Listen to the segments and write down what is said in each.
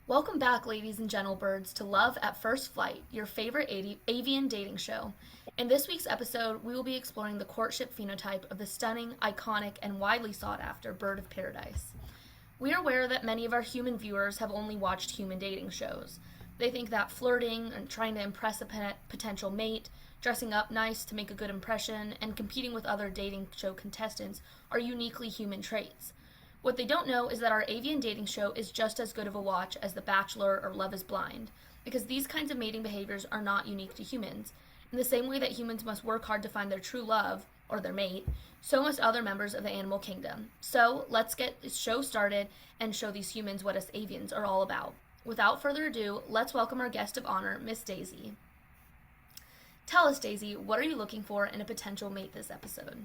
Welcome back, ladies and gentlebirds, to Love at First Flight, your favorite avian dating show. In this week's episode, we will be exploring the courtship phenotype of the stunning, iconic, and widely sought after bird of paradise. We are aware that many of our human viewers have only watched human dating shows. They think that flirting and trying to impress a potential mate, dressing up nice to make a good impression, and competing with other dating show contestants are uniquely human traits. What they don't know is that our avian dating show is just as good of a watch as The Bachelor or Love is Blind, because these kinds of mating behaviors are not unique to humans. In the same way that humans must work hard to find their true love, or their mate, so must other members of the animal kingdom. So let's get this show started and show these humans what us avians are all about. Without further ado, let's welcome our guest of honor, Miss Daisy. Tell us, Daisy, what are you looking for in a potential mate this episode?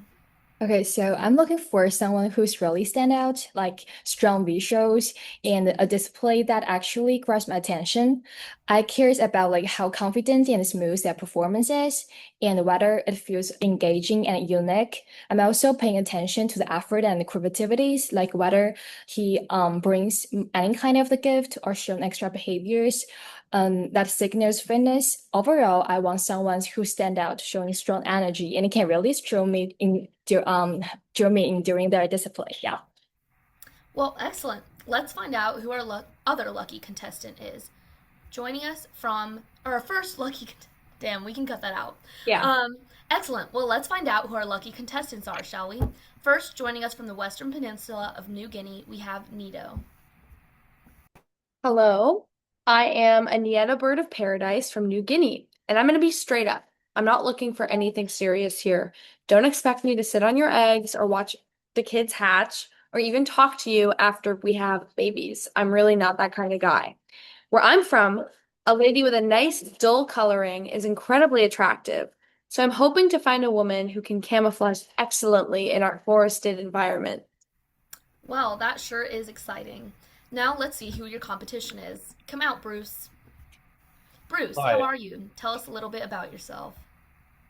Okay, so I'm looking for someone who's really stand out, like strong visuals and a display that actually grabs my attention. I cares about like how confident and smooth their performance is and whether it feels engaging and unique. I'm also paying attention to the effort and the creativities, like whether he brings any kind of the gift or shown extra behaviors that signals fitness. Overall, I want someone who stand out, showing strong energy, and it can really draw me in during their display. Yeah. Well, excellent. Let's find out who our other lucky contestant is. Joining us from our first damn, we can cut that out. Yeah. Um, Excellent. Well, let's find out who our lucky contestants are, shall we? First, joining us from the western peninsula of New Guinea, we have Nido. Hello, I am Anietta Bird of Paradise from New Guinea, and I'm going to be straight up. I'm not looking for anything serious here. Don't expect me to sit on your eggs or watch the kids hatch or even talk to you after we have babies. I'm really not that kind of guy. Where I'm from, a lady with a nice dull coloring is incredibly attractive. So I'm hoping to find a woman who can camouflage excellently in our forested environment. Well, that sure is exciting. Now let's see who your competition is. Come out, Bruce. Bruce, how Hi. are you? Tell us a little bit about yourself.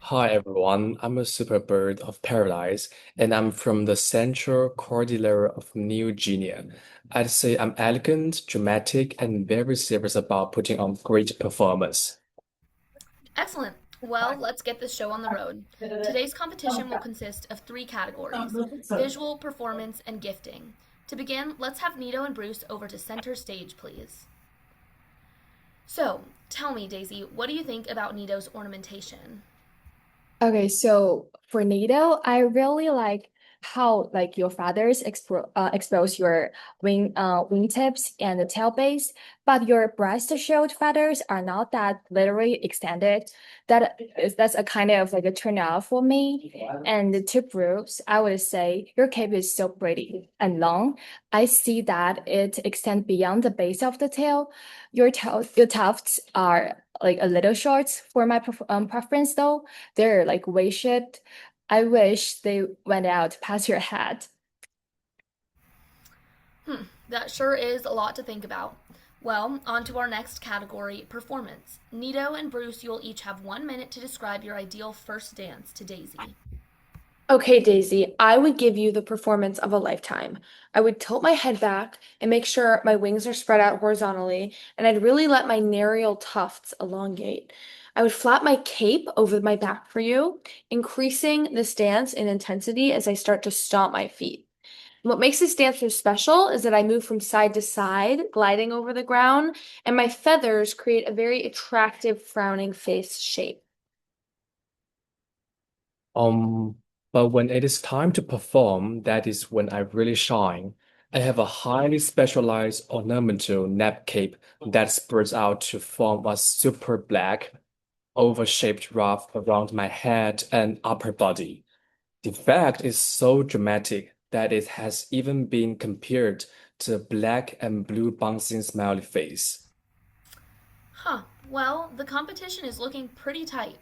Hi everyone, I'm a super bird of paradise and I'm from the Central Cordillera of New Guinea. I'd say I'm elegant, dramatic, and very serious about putting on great performance. Excellent. Well, let's get this show on the road. Today's competition will consist of three categories: visual, performance, and gifting. To begin, let's have Nito and Bruce over to center stage, please. So, tell me, Daisy, what do you think about Nito's ornamentation? Okay, so for NATO, I really like how like your feathers expose your wingtips and the tail base, but your breast shield feathers are not that literally extended. That's a kind of like a turn off for me. And the tip roots, I would say your cape is so pretty and long. I see that it extends beyond the base of the tail. Your tufts are like a little short for my preference though. They're like way shit. I wish they went out past your head. That sure is a lot to think about. Well, on to our next category, performance. Nito and Bruce, you'll each have 1 minute to describe your ideal first dance to Daisy. Okay, Daisy, I would give you the performance of a lifetime. I would tilt my head back and make sure my wings are spread out horizontally, and I'd really let my narial tufts elongate. I would flap my cape over my back for you, increasing the stance in intensity as I start to stomp my feet. What makes this dance so special is that I move from side to side, gliding over the ground, and my feathers create a very attractive frowning face shape. Um, but when it is time to perform, that is when I really shine. I have a highly specialized ornamental nap cape that spreads out to form a super black, oval-shaped ruff around my head and upper body. The fact is so dramatic that it has even been compared to a black and blue bouncing smiley face. Huh. Well, the competition is looking pretty tight.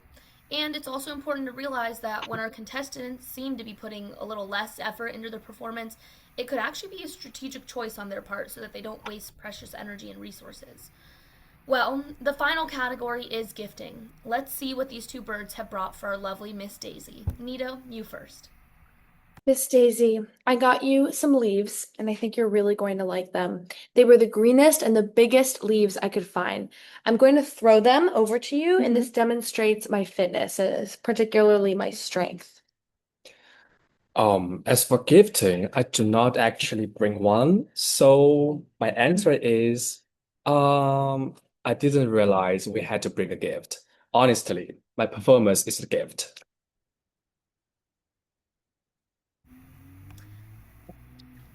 And it's also important to realize that when our contestants seem to be putting a little less effort into their performance, it could actually be a strategic choice on their part so that they don't waste precious energy and resources. Well, the final category is gifting. Let's see what these two birds have brought for our lovely Miss Daisy. Nito, you first. Miss Daisy, I got you some leaves, and I think you're really going to like them. They were the greenest and the biggest leaves I could find. I'm going to throw them over to you, and this demonstrates my fitness, particularly my strength. As for gifting, I do not actually bring one. So my answer is, I didn't realize we had to bring a gift. Honestly, my performance is the gift.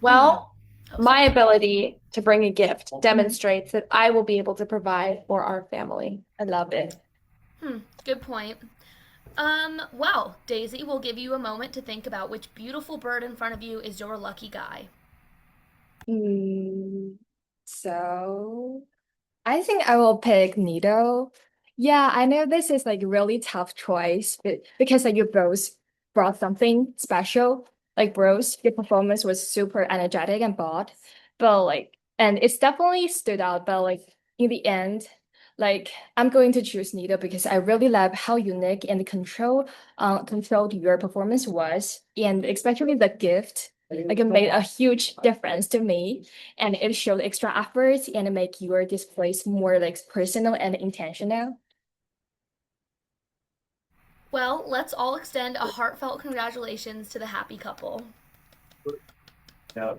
Well, Oh, my sorry. ability to bring a gift demonstrates that I will be able to provide for our family. I love it. Good point. Well, Daisy, we'll give you a moment to think about which beautiful bird in front of you is your lucky guy. Hmm. So I think I will pick Nido. Yeah, I know this is like really tough choice, but because like you both brought something special. Like bros, your performance was super energetic and bold, but like, and it's definitely stood out. But like in the end, like I'm going to choose Nido because I really love how unique and controlled your performance was, and especially the gift. Like it made a huge difference to me and it showed extra effort and make your displays more like personal and intentional. Well, let's all extend a heartfelt congratulations to the happy couple. Okay.